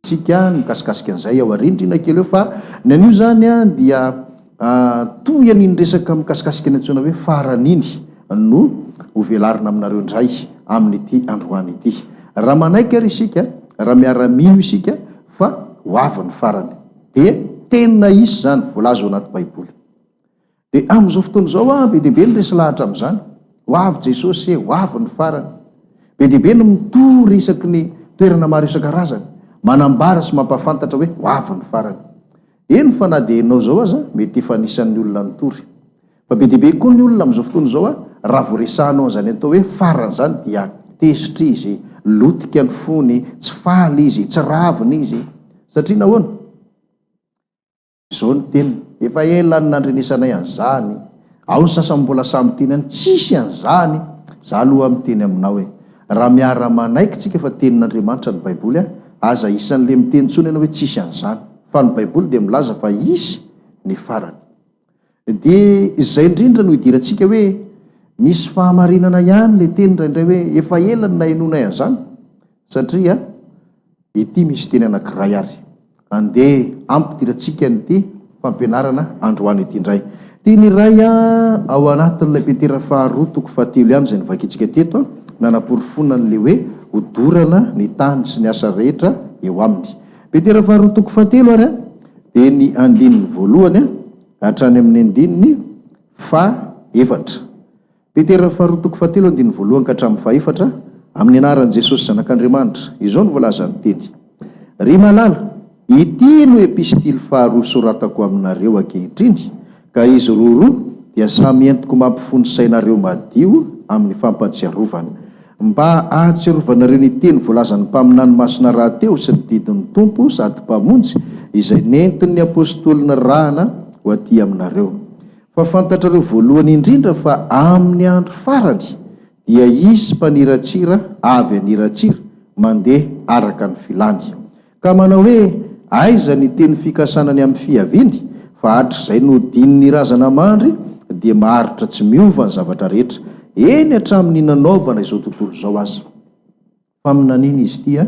sika nikasikasika an'izay ao arindrina kely eo fa ny an'io zany a dia toy an'iny resaka mikasikasika ny antsoina hoe faran'iny no hovelarina aminareo indray amin'ity androany ity. Raha manaiky ary isika, raha miara-mino isika fa ho avy ny farany, dia tena isy zany voalaza ao anaty baiboly. Dia amin'izao fotoana izao a be deaibe ny resy lahatra amin'izany, ho avy Jesosy, ho avy ny farany. Be deaibe ny mitory isaky ny toerana maro isan-karazany, manambara sy mampafantatra hoe ho avy ny farany. Eny fa na dia enao zao aza mety efa anisan'ny olona nitory, fa be deaibe koa ny olona amin'izao fotoana izao a raha voaresahanao an'izany atao hoe farany zany dia tezitra izy, lotika ny fony, tsy faly izy, tsy raviny izy. Satria nahoana? Izao ny teniny, efa elany nandrenesanay an'izany, ao ny sasany mbola samy tenany tsisy an'izany. Za aloha miteny aminao hoe raha miara manaiky tsika fa tenin'Andriamanitra ny baiboly aza isan'le miteny tsony ianao hoe tsisy an'izany, fa ny baiboly dia milaza fa isy ny farany. Dia izay indrindra no hidirantsika hoe misy fahamarinana ihany le teny indraindray hoe efa elany nahenonay an'izany, satria ity misy teny anankiray ary andeha ampidirantsika nyity fampianarana androany ity indray. Tia ny ray ao anatin'ilay Petera 2:7 ihany izay nivakitsika teto, nanaporofonana le hoe hodorana ny tany sy ny asa rehetra eo aminy. Petera 2:7 ary dia ny andininy voalohany hatrany amin'ny andininy 4. Petera 2:7 andininy voalohany ka hatramin'ny 4 amin'ny anaran'i Jesosy zanak'Andriamanitra. Izao no voalaza ny teny: ry malala, ity no epistily 2 soratako aminareo ankehitriny, ka izy roa dia samy entiko mampifony sainareo madio amin'ny fampatsiarovana, mba ahatsiarovanareo ny teny voalazan'ny mpaminany masina rahateo sy ny didin'ny tompo sady mpamonjy izay nentin'ny apôstôlina rahana ho aty aminareo. Fa fantatrareo voalohany indrindra fa amin'ny andro farany dia isy mpaniratsira avy aniratsira mandeha araka ny filany, ka manao hoe aiza ny teny fikasanany amin'ny fiaviany, fa hatr'izay no dininy razana mandry dia maharitra tsy miova ny zavatra rehetra, eny hatramin'ny nanaovana izao tontolo izao aza. Fa aminaniny izy ity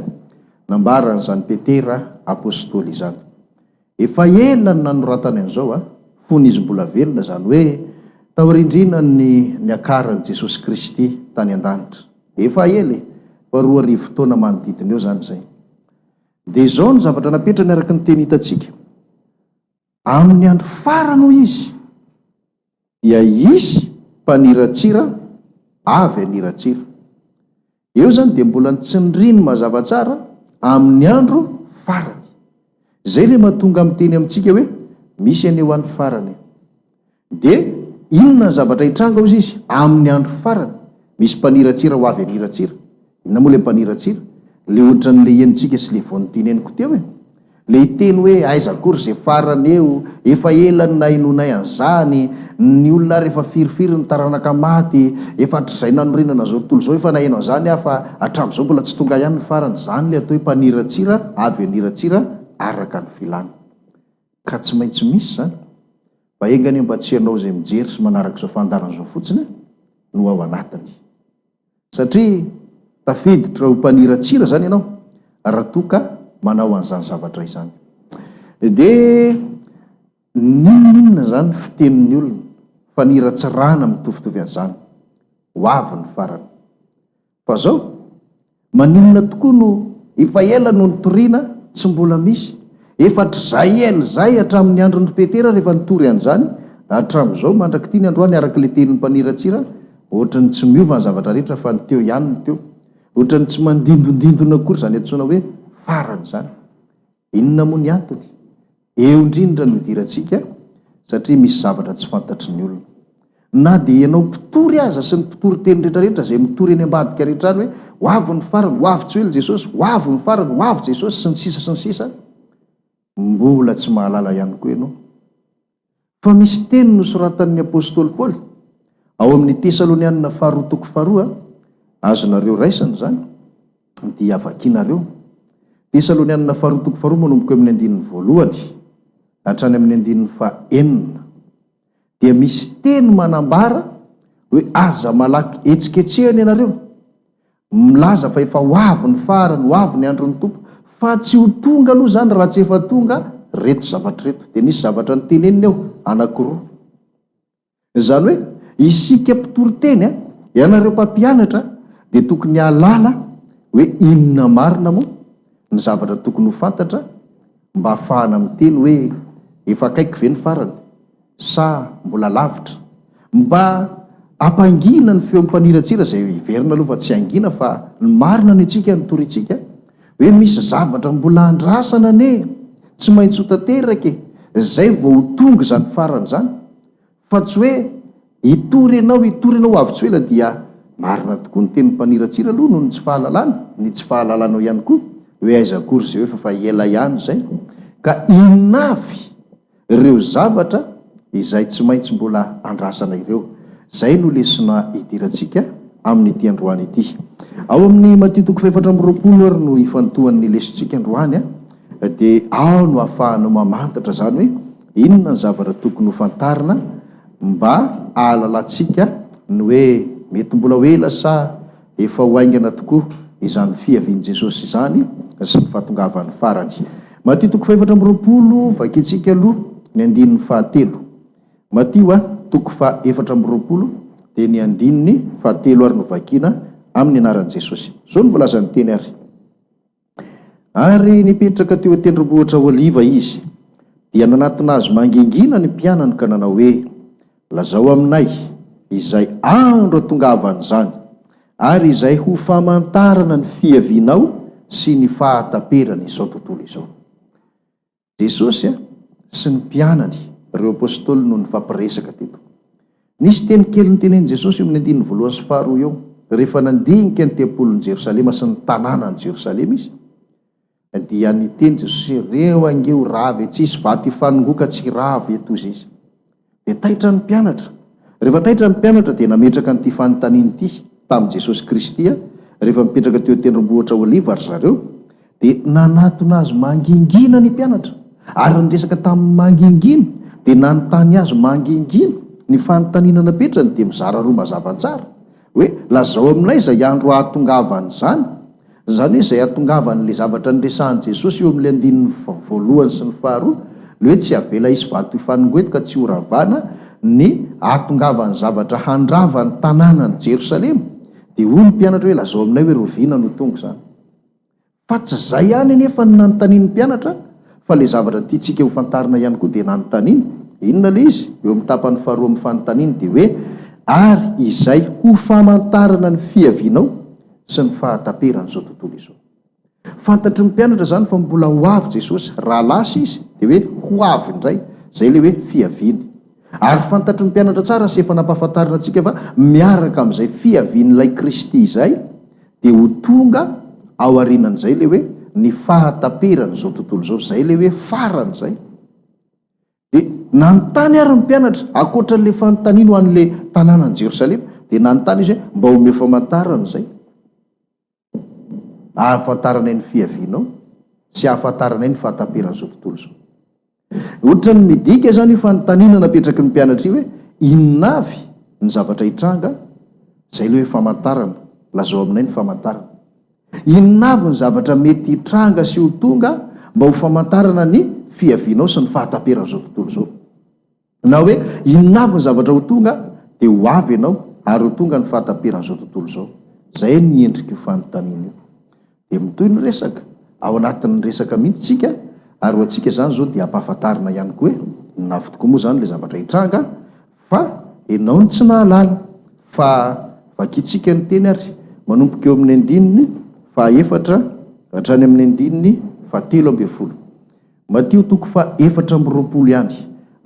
nambaran'izany Petera apôstôly izany, efa elany nanoratany an'izao fony izy mbola velona, zany hoe taorindrina ny akaran'i Jesosy Kristy tany an-danitra, efa ely fa 2 taona manodidina eo zany zay. Dia izao ny zavatra napetrany araka ny teny hitantsika, amin'ny andro farany ho izy dia isy mpaniratsira avy aniratsira. Eo zany dia mbola nitsindriny mazava tsara amin'ny andro farany. Zay le mahatonga amin'ny teny amintsika hoe misy aneo an'ny farany. Dia inona ny zavatra hitranga ozy izy amin'ny andro farany? Misy mpaniratsira ho avy aniratsira. Inona moa le mpaniratsira? Le ohatran'le enitsika sy le voaniteneniko teo le iteny hoe aiza akory izay farany eo, efa elany nahenonay an'izany, ny olona rehefa firifiry ny taranaka maty, efa hatr'izay nanorinana zao tontolo zao efa naheno an'izany fa hatramin'izao mbola tsy tonga ihany ny farany. Zany le atao hoe mpaniratsira avy aniratsira araka ny filany. Ka tsy maintsy misy zany, fa engany mba tsy ianao izay mijery sy manaraka izao fandarana izao fotsiny no ao anatiny, satria tafiditra ho mpaniratsira zany ianao raha toka manao an'izany zavatra izany. Dia ninona zany fitenin'ny olona fa niratsirana mitovitovy an'izany, ho avy ny farany. Fa zao maninona tokoa no efa ela no nitoriana tsy mbola misy, efa hatr'izay ela zay hatramin'ny andron'ny Petera rehefa nitory an'izany, hatramin'izao mandrakity ny androany araka le tenin'ny mpaniratsira, ohatrany tsy miova ny zavatra rehetra fa ny teo ihany ny teo, ohatrany tsy mandindondindona akory zany antsoina hoe farany zany. Inona moa ny antony? Eo indrindra no hidirantsika, satria misy zavatra tsy fantatry ny olona. Na dia ianao mpitory aza sy ny mpitory teny rehetrarehetra zay mitory eny ambadika rehetra any hoe ho avy ny farany, ho avy tsy hoe Jesosy, ho avy ny farany, ho avy Jesosy sy ny sisa, mbola tsy mahalala ihany koa ianao. Fa misy teny nosoratan'ny apôstôly Paoly ao amin'ny Tesalonianina 2:2, azonareo raisana zany dia vakinareo. Tesalonianina 2:2 manomboka amin'ny andininy voalohany hatrany amin'ny andininy 4, dia misy teny manambara hoe aza malaky etsiketsehany ianareo, milaza fa efa ho avy ny farany, ho avy ny andron'ny tompo, fa tsy ho tonga aloha zany raha tsy efa tonga reto zavatra reto. Dia nisy zavatra ny teneniny eo anankiroa, zany hoe isika mpitoroteny ianareo mpampianatra dia tokony halala hoe inona marina moa ny zavatra tokony ho fantatra mba hahafahana miteny hoe efa akaiky ve ny farany sa mbola lavitra, mba ampangina ny feo mpaniratsira zay iverina aloha fa tsy angina fa ny marina ny antsika ny toritsika hoe misy zavatra mbola andrasana ne tsy maintsy ho tanterake zay vao ho tonga zany farany zany, fa tsy hoe itory ianao avy tsy ela dia marina tokoa ny teny mpaniratsira aloha noho ny tsy fahalalana, ny tsy fahalalanao ihany koa hoe aizakory zay hoe fa ela ihany zay, ka inavy ireo zavatra izay tsy maintsy mbola andrasana ireo. Zay no lesona idirantsika amin'ny ity androany ity. Ao amin'ny Matthieu 4:20 ary no ifantohan'ny lesontsika androany dia ao no ahafahanao mamantatra zany hoe inona ny zavatra tokony ho fantarina mba ahalalantsika ny hoe mety mbola ho ela sa efa ho aingana tokoa izany fiavian' Jesosy izany sy ny fahatongavan'ny farany. Matthieu 4:20 vakiantsika aloha ny andinin'ny fahatelo. Matthieu 4:20 dia ny andininy fahatelo ary no vakina amin'ny anaran'i Jesosy. Zao no volazany teny ary. Ary nipetraka teo tendrombohitra Oliva izy, dia nanatona azy mangingina ny mpianany ka nanao hoe, lazao aminay izay andro atongavany zany ary izay ho famantarana ny fiavianao sy ny fahataperany izao tontolo izao. Jesosy sy ny mpianany ireo apôstôly no nifampiresaka teto. Nisy teny kely ny tenen'i Jesosy eo amin'ny andininy voalohany sy faharoa eo rehefa nandinika ny tempolon'i Jerosalema sy ny tanàna ny Jerosalema izy, dia niteny Jesosy reo angeo ravy tsisy vaty fanongoka tsy ravy etozy izy. Dia taitra ny mpianatra. Rehefa taitra ny mpianatra dia nametraka nyity fanontaniana ity tamin'i Jesosy Kristy rehefa mipetraka teo tendrombohitra Oliva ary zareo, dia nanatona azy mangingina ny mpianatra ary niresaka tamin'ny mangingina dia nanontany azy mangingina ny fanontaniana napetrany dia mizara roa mazava tsara hoe lazao aminay izay andro ahatongavany zany, zany hoe izay ahatongavan'le zavatra niresahan'i Jesosy eo amin'le andininy voalohany sy ny faharoa, le hoe tsy avela isy vato hifanongoety ka tsy horavana ny ahatongavany zavatra handravany tanànany Jerosalema. Dia hoy ny mpianatra hoe lazao aminay hoe roviana no tonga zany. Fa tsy zay ihany anefa ny nanontaniany mpianatra, fa le zavatra tiantsika ho fantarina ihany koa dia nanontaniany. Inona le izy? Eo amin'ny tapany faharoa amin'ny fanontaniany dia hoe ary izay ho famantarana ny fiavianao sy ny fahataperany izao tontolo izao. Fantatry ny mpianatra zany fa mbola ho avy Jesosy, raha lasa izy dia hoe ho avy indray, zay le hoe fiaviany. Ary fantatry ny mpianatra tsara sy efa nampahafantarina antsika fa miaraka amin'izay fiavian'ilay Kristy izay dia ho tonga ao aorianan'izay le hoe ny fahataperany izao tontolo izao, zay le hoe farany zay. Dia nanontany ary ny mpianatra ankoatran'le fanontaniana ho an'le tanànan'i Jerosalema, dia nanontany izy hoe mba ome famantarana zay, ahafantaranay ny fiavianao sy ahafantaranay ny fahataperany izao tontolo izao. Ohatra ny midika zany io fanontaniana napetraky ny mpianatra io hoe inona avy ny zavatra hitranga, zay le hoe famantarana, lazao aminay ny famantarana. Inona avy ny zavatra mety hitranga sy ho tonga mba ho famantarana ny fiavianao sy ny fahataperana izao tontolo izao. Na hoe inona avy ny zavatra ho tonga dia ho avy ianao ary ho tonga ny fahataperana izao tontolo izao. Zay ny endriky io fanontaniana io. Dia mitoy ny resaka ao anatin'ny resaka mihitsy tsika, ary ho antsika zany zao dia ampahafantarina ihany koa hoe navy tokoa moa zany le zavatra hitranga, fa ianao ny tsy nahalala. Fa vakitsika ny teny ary manomboka eo amin'ny andininy fahaefatra hatrany amin'ny andininy fahatelo ambin'ny folo. Matthieu 4:20 ihany,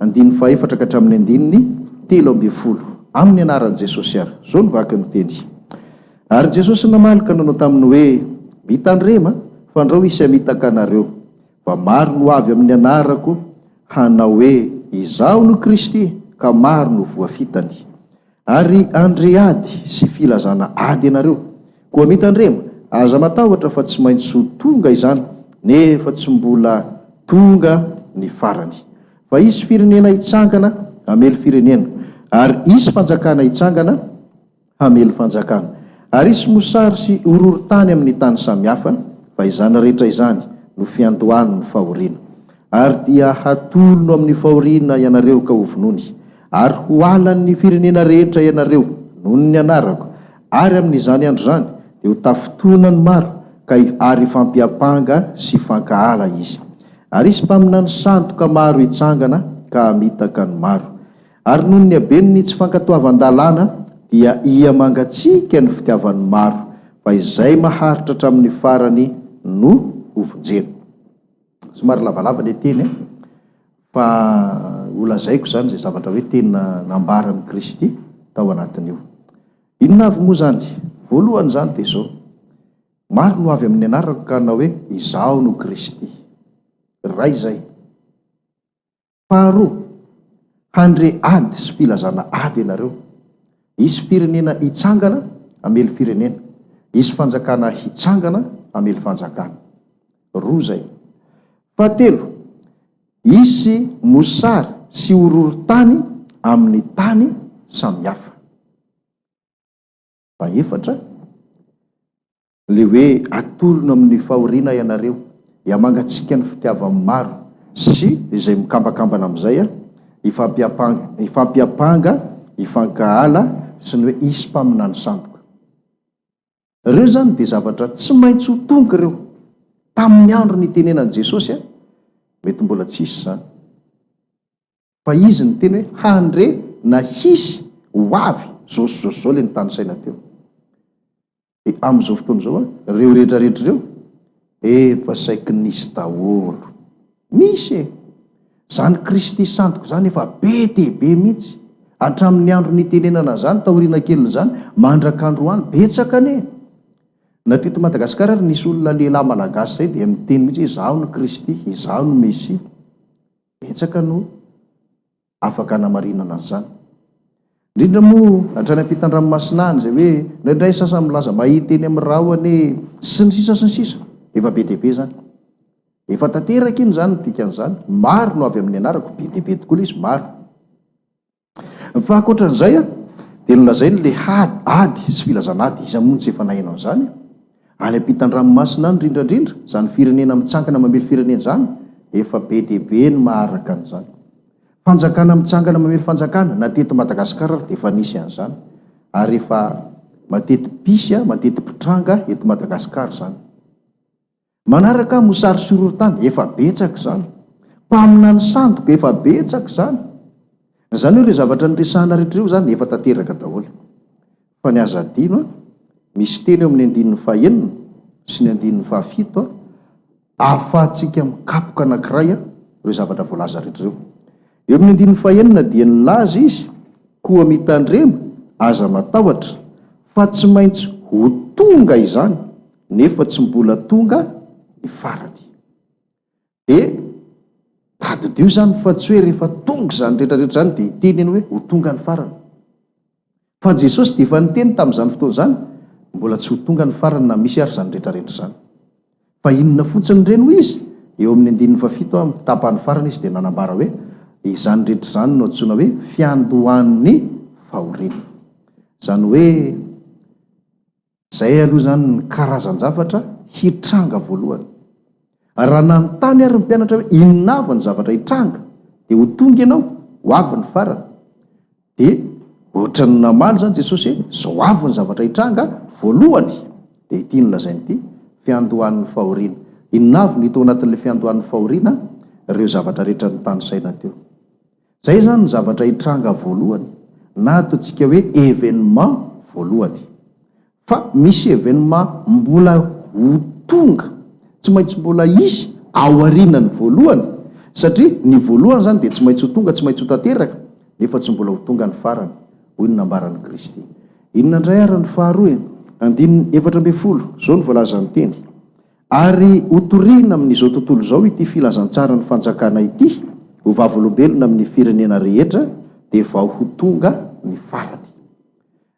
andininy fahaefatra ka hatramin'ny andininy telo ambin'ny folo, amin'ny anaran'i Jesosy ary. Zao no vaky ny teny. Ary Jesosy namalaka nanao taminy hoe mitandrema fa andrao isy hamitaka anareo, fa maro no avy amin'ny anarako hanao hoe izaho no Kristy, ka maro no voafitany. Ary andre ady sy filazana ady ianareo, koa mitandrema aza matahotra fa tsy maintsy ho tonga izany, nefa tsy mbola tonga ny farany. Fa isy firenena hitsangana hamely firenena, ary isy fanjakana hitsangana hamely fanjakana, ary isy mosary sy horohorontany amin'ny tany samihafa, fa izany rehetra izany no fiandohan'ny fahoriana, ary dia hatolono amin'ny fahoriana ianareo ka ho vonony, ary ho alan'ny firenena rehetra ianareo noho ny anarako, ary amin'izany andro zany dia ho tafitonany maro ary fampiapanga sy fankahala izy, ary isy mpaminany sandoka maro hitsangana ka hamitaka ny maro, ary noho ny haben'ny tsy fankatoavan-dalàna dia mangatsika ny fitiavan'ny maro, fa izay maharitra hatramin'ny farany no hovonjena. Somary lavalava le teny fa olazaiko zany zay zavatra hoe tena nambaran'i Kristy tao anatin'io. Inona avy moa zany? Voalohany zany dia zao, maro no avy amin'ny anarako ka na hoe izaho no Kristy, ray zay. Faharoa, handre ady sy filazana ady ianareo. Isy firenena hitsangana amely firenena, isy fanjakana hitsangana amely fanjakana. Roa zay. Fahatelo, isy mosary sy hororon-tany amin'ny tany samihafa. Faefatra, le hoe atolona amin'ny fahoriana ianareo, hiamangatsika ny fitiavan'ny maro sy izay mikambakambana amin'izay ifampiapanga, ifankahala sy ny hoe isy mpaminany sandoka. Ireo zany dia zavatra tsy maintsy ho tonga ireo tamin'ny andro ny tenenan'i Jesosy, mety mbola tsisy zany, fa izy ny teny hoe handre na hisy ho avy zao le nitany saina teo. Dia amin'izao fotoana zao ireo rehetrarehetra ireo efa saiky nisy daholo. Misy zany Kristy sandoka zany efa be dia be mihitsy, hatramin'ny andro nitenenana zany taoriana kely zany mandrak'andro any betsaka ane. Na teto Madagasikara ary nisy olona lehilahy malagasy zay dia miteny mihitsy izaho no Kristy, izaho no Mesia. Betsaka no afaka namarinana zany. Indrindra moa hatrany ampitan-dranomasinany zay hoe ndraindray sasany milaza mahita eny amin'ny rahony sy ny sisa, efa be dia be zany. Efa tanteraka iny zany dikan'izany, maro no avy amin'ny anarako, be dia be tokoa izy, maro. Fa ankoatran'izay dia nolazainy le ady sy filazanady, izy moa tsy efa nahaino an'izany. Any ampitan-dranomasina indrindrandrindra zany firenena mitsangana mamely firenena zany, efa be dia be ny maharaka an'izany. Fanjakana mitsangana mamely fanjakana na teto Madagasikara dia efa nisy an'izany, ary efa matety pisy matety pitranga eto Madagasikara zany. Manaraka mosary sy hororon-tany efa betsaka zany, mpaminany sandoka efa betsaka zany. Zany hoe zavatra niresahana rehetra io zany efa tanteraka daholo. Fa ny aza adino misy teny eo amin'ny 9 sy ny 7 ahafahantsika mikapoka anankiray ireo zavatra voalaza rehetra eo. Eo amin'ny 9 dia nilaza izy koa mitandrema aza matahotra fa tsy maintsy ho tonga izany, nefa tsy mbola tonga ny farany. Dia tadidio zany fa tsy hoe rehefa tonga zany rehetrarehetra zany dia hiteny eny hoe ho tonga ny farany. Fa Jesosy dia efa niteny tamin'izany fotoana zany mbola tsy ho tonga ny farany na misy ary zany rehetrarehetra zany. Fa inona fotsiny reny hoy izy? Eo amin'ny 7 tapany farany izy dia nanambara hoe izany rehetra zany no antsoina hoe fiandohan'ny fahoriana. Zany hoe zay aloha zany ny karazan-javatra hitranga voalohany. Raha nanontany ary ny mpianatra hoe inona avy ny zavatra hitranga dia ho tonga ianao, ho avy ny farany. Dia ohatra ny namaly zany Jesosy hoe zao avy ny zavatra hitranga voalohany, dia ity nolazainy ity fiandohan'ny fahoriana. Inona avy ny hita ao anatin'ilay fiandohan'ny fahoriana? Ireo zavatra rehetra nitany saina teo. Zay zany ny zavatra hitranga voalohany, na ataontsika hoe événement voalohany. Fa misy événement mbola ho tonga, tsy maintsy mbola isy ao aorianany voalohany, satria ny voalohany zany dia tsy maintsy ho tonga, tsy maintsy ho tanteraka, nefa tsy mbola ho tonga ny farany. Hoy ny nambaran'i Kristy. Inona indray ary ny faharoa? 4:12 zao ny voalaza ny teny. Ary hotorina amin'izao tontolo zao ity filazantsara ny fanjakana ity, ho vavolombelona amin'ny firenena rehetra, dia vao ho tonga ny farany.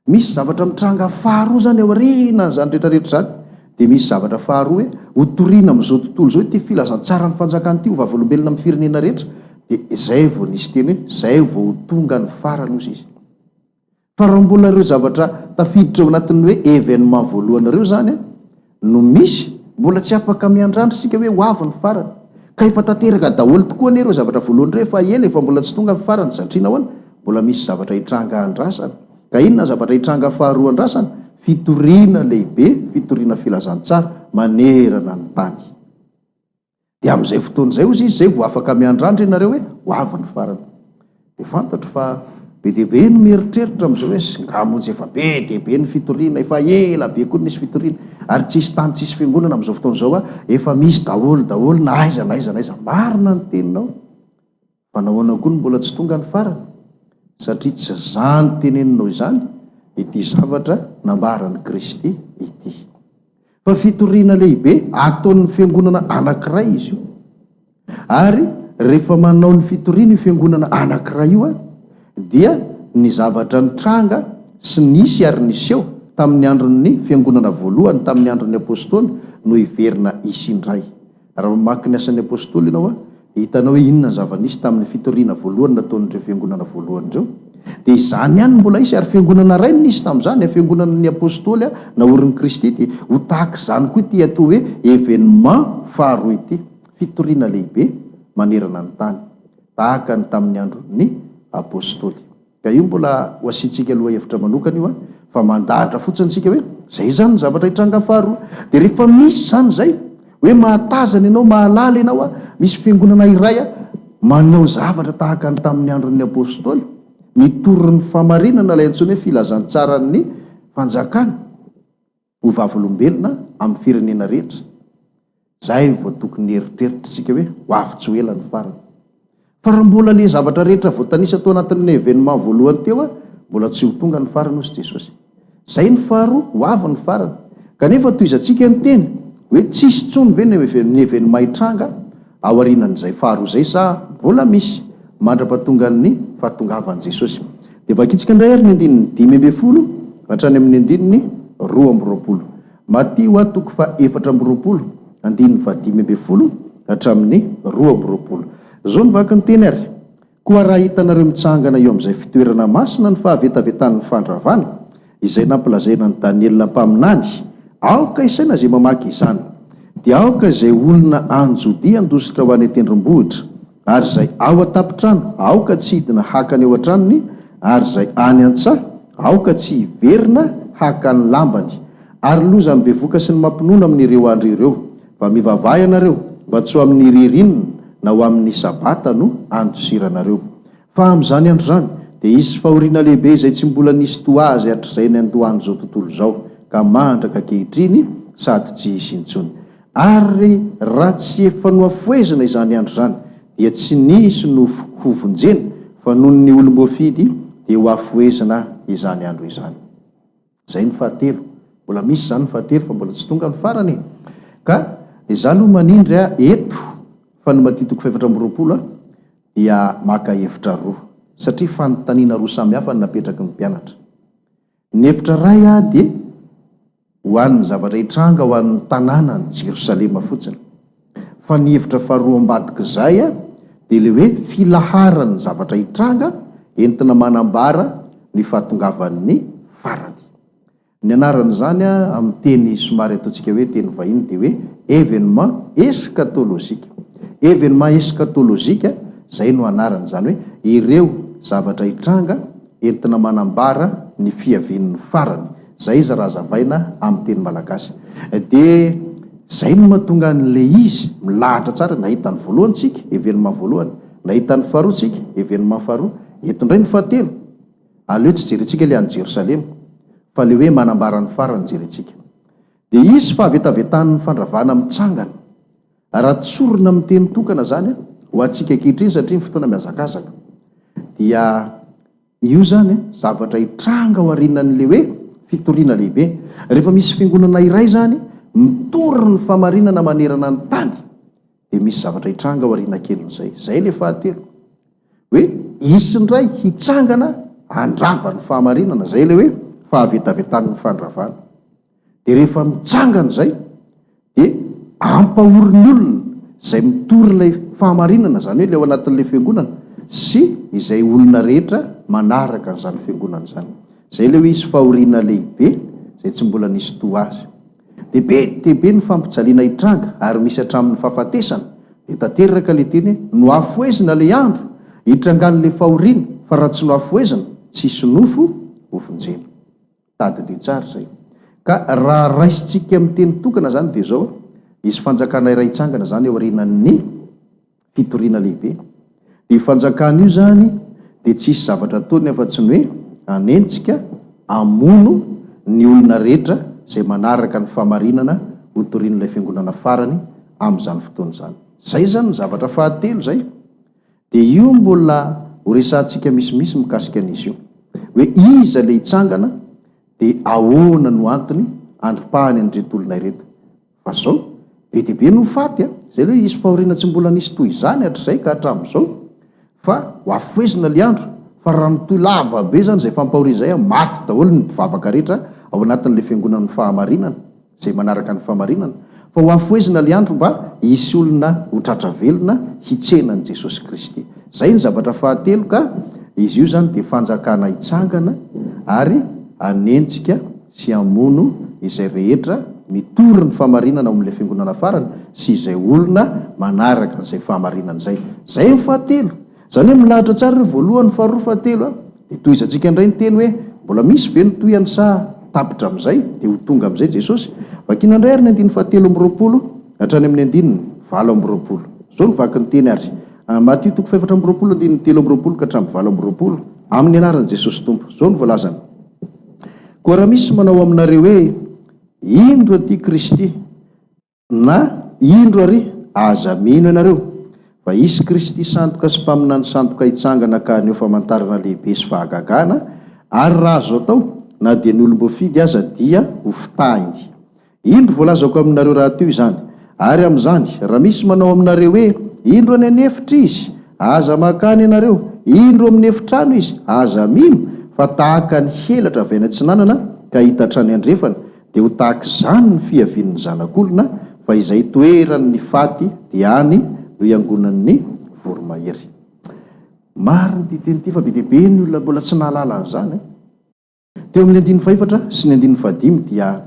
Misy zavatra mitranga faharoa zany ao aoriana zany rehetrarehetra zany, dia misy zavatra faharoa hoe hotorina amin'izao tontolo zao ity filazantsara ny fanjakana ity, ho vavolombelona amin'ny firenena rehetra, dia izay vao nisy teny hoe zay vao ho tonga ny farany hozy izy. Fa raha mbola ireo zavatra tafiditra ao anatin'ny hoe événement voalohany ireo zany no misy, mbola tsy afaka miandrandro sika hoe hoavy ny farany ka efa tanteraka daholo tokoa an'ireo zavatra voalohany reo fa ela efa mbola tsy tonga ny farany satrina hoana mbola misy zavatra hitranga andrasana ka inona zavatra hitranga faharoa andrasana fitoriana lehibe fitoriana filazantsara manerana ny tany dia amin'izay fotoana izay ozy izy zay vo afaka miandrandra ianareo hoe hoavy ny farany dia fantatro fa be deaibe no mieritreritra amin'izao hoe ngamonjy efa be deaibe ny fitoriana efa ela be koa nisy fitoriana ary tsisy tany tsisy fiangonana amin'izao fotoana izao a efa misy daholo na aiza marina ny teninao fa nahoana koa ny mbola tsy tonga ny farany satria tsy zany teneninao izany ity zavatra nambarany Kristy ity fa fitoriana lehibe ataon'ny fiangonana anankiray izy io ary rehefa manao ny fitoriana io fiangonana anankiray io a dia ny zavatra nitranga sy nisy ary niseho tamin'ny andron'ny fiangonana voalohany tamin'ny andron'ny apôstôly no iverina isindray raha mamaky ny asan'ny apôstôly ianao a hitanao hoe inona zava-nisy tamin'ny fitoriana voalohany nataon'ireo fiangonana voalohany ireo dia izany ihany mbola isy ary fiangonana ray nisy tamin'izany fiangonan'ny apôstôly a naorin'ny Kristy ty ho tahaka izany koa ity atao hoe événement faharoa ity fitoriana lehibe manerana ny tany tahaka ny tamin'ny andron'ny apôstôly ka io mbola ho asiantsika aloha hevitra manokana io a fa mandahatra fotsiny tsika hoe zay zany ny zavatra hitranga faharoa dia rehefa misy zany zay hoe mahatazana ianao mahalala ianao a misy fiangonana iray a manao zavatra tahaka ny tamin'ny andron'ny apôstôly mitory ny famarinana ilay antsony hoe filazantsaran'ny fanjakana ho vavolombelona amin'ny firenena rehetra zay vo tokony eritreritra tsika hoe hoavy tsy ho ela ny farany fa raha mbola le zavatra rehetra voatanisa atao anatin'ny événement voalohany teo a mbola tsy ho tonga ny farany hozy Jesosy zay ny faharoa hoavy ny farany kanefa toy izantsika ny teny hoe tsisy tsony ve ny événement hitranga ao arinan'izay faharoa zay sa mbola misy mandra-pahatongan'ny fahatongavan'i Jesosy dia vakitsika indray ary ny andininy 10 hatrany amin'ny andininy 2 Matio a toko fa 4 andininy fa 10 hatramin'ny 2 zao nivaky ny teny ary koa raha hitanareo mitsangana eo amin'izay fitoerana masina ny fahavetavetan'ny fandravana izay nampilazaina ny Daniela mpaminany aoka isaina zay mamaky izany dia aoka izay olona anjodi andositra ho any tendrombohitra ary zay ao atapitrano aoka tsy hidina hakany eo antranony ary zay any an-tsaha aoka tsy hiverina hakany lambany ary loza ny bevoka sy ny mampinono amin'ireo andro ireo fa mivavahy ianareo mba tsy ho amin'ny ririnina na ho amin'ny sabata no andosiranareo fa amin'izany andro zany dia isy fahoriana lehibe izay tsy mbola nisy toa azy hatr'izay ny andohany zao tontolo zao ka mandraka kehitriny sady tsy hisy intsony ary raha tsy efa noafoezina izany andro zany dia tsy nisy no hovonjena fa noho ny olom-boafidy dia ho afoezina izany andro izany zay ny fahatelo mbola misy zany ny fahatelo fa mbola tsy tonga ny farany ka iza aloha manindry a eto fa no matitoko 720 dia maka hevitra roa satria fanontaniana roa samy hafa ny napetraky ny mpianatra ny hevitra ray a dia ho an'ny zavatra hitranga ho an'ny tanàna ny Jerosalema fotsiny fa ny hevitra faharoa ambadika izay a dia le hoe filaharan'ny zavatra hitranga entina manambara ny fahatongavan'ny farany ny anarany zany a amin'ny teny somary ataontsika hoe teny vahiny dia hoe événement eschatologique événement eschatologique zay no anarany zany hoe ireo zavatra hitranga entina manambara ny fiavian'ny farany zay izy raha zavaina amin'ny teny malagasy dia zay no mahatonga n'le izy milahatra tsara nahita ny voalohany tsika événement voalohany nahita ny faharoa tsika événement faharoa eto indray ny fahatelo aleo tsy jerentsika le any Jerosalema fa le hoe manambara ny farany jerentsika dia izy fahavetavetan'ny fandravana mitsangana raha tsorina amin'ny teny tokana zany ho antsika kehitriny satria ny fotoana miazakazaka dia io zany zavatra hitranga ho arinan'le hoe fitoriana lehibe rehefa misy fiangonana iray zany mitory ny famarinana manerana ny tany dia misy zavatra hitranga ho arina kelin'izay zay le fahatelo hoe isy ndray hitsangana handrava ny fahamarinana zay le hoe fahavetavetan'ny fandravana dia rehefa mitsangana zay dia ampahoriny olona zay mitory ilay fahamarinana zany hoe le ao anatin'ilay fiangonana sy izay olona rehetra manaraka n'izany fiangonana zany zay le hoe isy fahoriana lehibe zay tsy mbola nisy toa azy debe ny fampijaliana hitranga ary misy hatramin'ny fahafatesana dia tanteraka le teny no afoezina le andro hitrangan'le fahoriana fa raha tsy no afoezina tsisy nofo hofonjena. Tady dia tsara zay. Ka raha raisitsika amin'ny teny tokana zany dia zao izy fanjakana iray hitsangana zany eo aorianan'ny fitoriana lehibe. Dia fanjakana io zany dia tsisy zavatra ataony afa tsy ny hoe anentsika amono ny olona rehetra zay manaraka ny famarinana hotorian'ilay fiangonana farany amin'izany fotoana zany. Zay zany ny zavatra fahatelo zay. Dia io mbola ho resantsika misimisy mikasika an'izy io hoe iza le hitsangana dia ahoana no antony andropahany an'ireto olona ireto. Fa zao be dia be no faty zay hoe izy fahoriana tsy mbola nisy toy izany hatr'izay ka hatramin'izao fa ho afoezina le andro. Fa raha mitoy lava be zany zay fampahoriana zay maty daholo ny mpivavaka rehetra ao anatin'le fiangonan'ny fahamarinana zay manaraka ny fahamarinana. Fa ho afoezina le andro mba hisy olona ho tratra velona hitsenan'i Jesosy Kristy. Zay ny zavatra fahatelo. Ka izy io zany dia fanjakana hitsangana ary anentsika sy amono izay rehetra mitory ny fahamarinana ao amin'ilay fiangonana farany sy izay olona manaraka n'izay fahamarinana zay. Zay ny fahatelo. Zany hoe milahatra tsara hoe voalohany, faharoa, fahatelo dia tohizantsika indray ny teny hoe mbola misy ve nytoyany sa tapitra amin'izay dia ho tonga amin'izay Jesosy. Vakina indray ary ny andiny fahatelo amby roapolo hatrany amin'ny andininy valo amby roapolo. Zao ny vaky ny teny ary Matthieu toko faefatra amby roapolo andininy telo amby roapolo ka hatramin'ny valo amby roapolo amin'ny anaran'i Jesosy Tompo. Zao ny voalazany: koa raha misy manao aminareo hoe indro aty Kristy na indro ary aza mino ianareo fa isy Kristy sandoka sy mpaminany sandoka hitsangana ka haneo famantarana lehibe sy fahagagana, ary raha azo atao na dia ny olom-boafidy aza dia ho fitahiny. Indro voalazako aminareo raha teo izany. Ary amin'izany raha misy manao aminareo hoe indro any anefitra izy aza makany ianareo, indro amin'ny efitrano izy aza mino, fa tahaka ny helatra avy any antsinanana ka hita hatrany andrefana, dia ho tahaka izany ny fiavian'ny zanak'olona, fa izay toeran'ny faty dia any no iangonan'ny voromahery. Mariny ty teny ty fa be dia be ny olona mbola tsy nahalala an'izany. Teo amin'ny andiny faefatra sy ny andiny fahadimy dia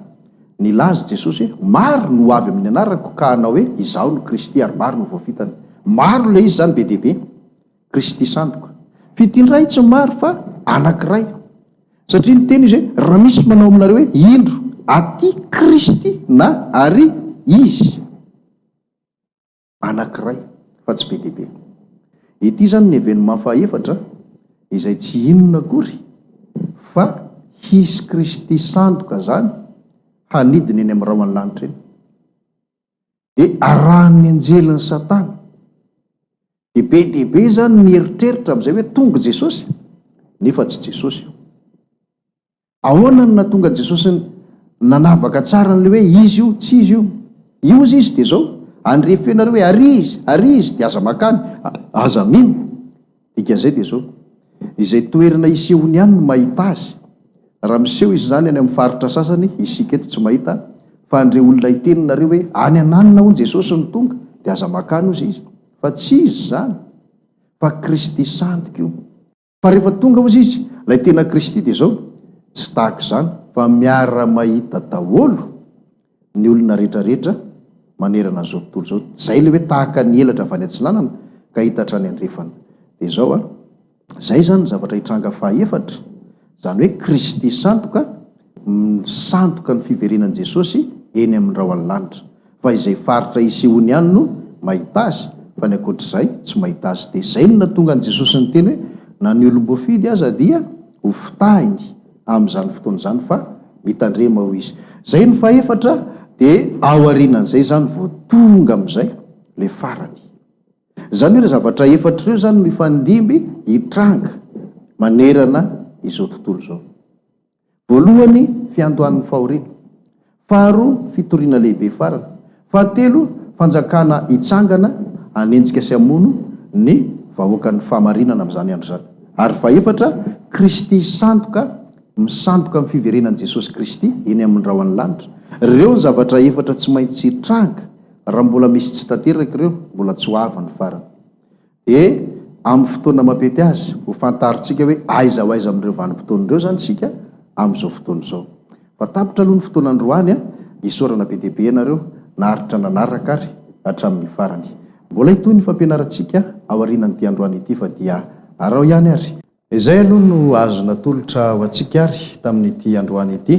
nilaza Jesosy hoe maro no avy amin'ny anarako ka hanao hoe izaho no Kristy ary maro no voafitany. Maro le izy zany be dia be. Kristy sandoka fitindray tsy maro fa anankiray. Satria ny teny izy hoe raha misy manao aminareo hoe indro aty Kristy na ary izy anankiray fa tsy be dia be. Ity zany ny événement fahaefatra izay tsy inona akory fa hisy Kristy sandoka zany hanidiny eny amin'ny rahona lanitra eny, dia arahan'ny anjelin'ny Satana. Dia be be zany mieritreritra amin'izay hoe tonga Jesosy nefa tsy Jesosy. Ahoana no natonga Jesosy nanavaka tsara n'le hoe izy io tsy izy io. Io izy dia zao andrefenareo hoe ary izy dia aza makany, aza mino. Dikan'izay dia zao izay toerana isehony ihany no mahita azy. Raha miseho izy zany any amin'ny faritra sasany isika eto tsy mahita, fa andre olona hiteninareo hoe any ananina hoy Jesosy ny tonga dia aza makany ozy izy, fa tsy izy zany fa Kristy sandoka io. Fa rehefa tonga ozy izy ilay tena Kristy dia zao tsy tahaka izany fa miara mahita daholo ny olona rehetrarehetra manerana an'izao tontolo zao. Zay le hoe tahaka ny elatra avy any antsinanana ka hita hatrany andrefana. Dia zao zay zany zavatra hitranga fahaefatra, zany hoe Kristy sandoka sandoka ny fiverenan'i Jesosy eny amin'ny rahona lanitra, fa izay faritra isehony ihany no mahita azy, fa ny ankoatr'izay tsy mahita azy. Dia zay no natonga an'i Jesosy ny teny hoe na ny olom-boafidy aza dia ho fitahiny amin'izany fotoana izany fa mitandrema ho izy. Zay ny fahaefatra. Dia ao aorianan'izay zany vao tonga amin'izay le farany. Zany hoe re zavatra efatra ireo zany no ifandimby hitranga manerana izao tontolo zao. Voalohany fiandohan'ny fahoriana, faharoa fitoriana lehibe farany, fahatelo fanjakana hitsangana anenjika sy amono ny vahoakan'ny fahamarinana amin'izany andro zany, ary fahaefatra Kristy sandoka misandoka amin'ny fiverenan'i Jesosy Kristy eny amin'ny rahona lanitra. Ireo ny zavatra efatra tsy maintsy hitranga. Raha mbola misy tsy tanteraka ireo mbola tsy ho avy ny farany. Dia amin'ny fotoana mampety azy ho fantaritsika hoe aiza ho aiza amin'ireo vanim-potoan'ireo zany sika amin'izao fotoana izao. Fa tapitra aloha ny fotoana androany isorana be deaibe nareo naharitra nanaraka ary hatramin'ny farany. Mbola itoy ny fampianarantsika aorianany ty androany ity fa dia arao ihany ary. Izay aloha no azona tolotra ho antsika ary tamin'ity androany ity.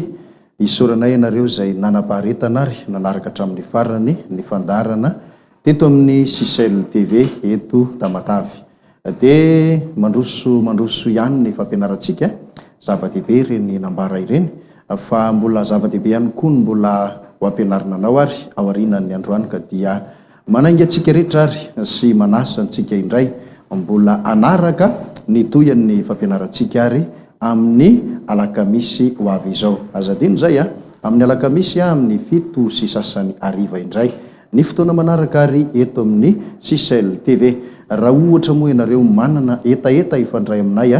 Isoranay ianareo izay nanapaharetana ary nanaraka hatramin'ny farany ny fandarana teto amin'ny Sisel TV eto Tamatavy. Dia mandroso ihany ny fampianarantsika zava-dehibe ireny nambara ireny, fa mbola zava-dehibe ihany koa no mbola ho ampianarina anao ary aorianan'ny androany, ka dia manainga antsika rehetra ary sy manasa antsika indray mbola anaraka ny toyan'ny fampianarantsika ary amin'ny alakamisy ho avy izao. Azadino zay amin'ny alakamisy amin'ny 7 sy sasany ariva indray ny fotoana manaraka ary eto amin'ny Sisel TV. Raha ohatra moa ianareo manana etaeta ifandray aminay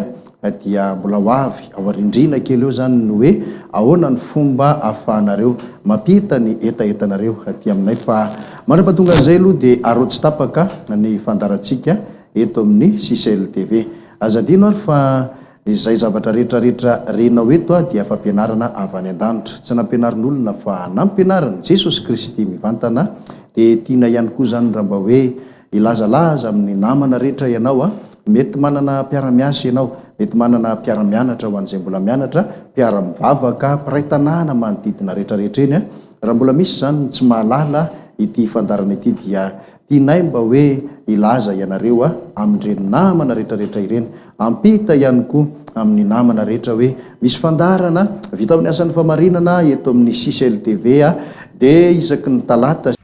dia mbola ho avy aorindrina kely eo zany no hoe ahoana ny fomba ahafahanareo mampita ny etaetanareo aty aminay. Fa manampatonga an'izay aloha dia arotsy tapaka ny fandarantsika eto amin'ny Sisel TV. Azadino ary fa izay zavatra rehetrarehetra renao eto dia fampianarana avy any an-danitra, tsy nampianarin'olona fa nampianarana Jesosy Kristy mivantana. Dia tiana ihany koa zany raha mba hoe ilazalaza amin'ny namana rehetra ianao mety manana mpiara-miasa ianao, mety manana mpiara-mianatra ho an'izay mbola mianatra, mpiara-mivavaka, mpiray tanàna manodidina rehetrarehetra eny raha mbola misy zany tsy mahalala ity fandarana ity dia tianay mba hoe ilaza ianareo amin'ireny namana rehetrarehetra ireny, ampita ihany koa amin'ny namana rehetra hoe misy fandarana vita amin'ny asan'ny famarinana eto amin'ny Sisel TV dia isaky ny talata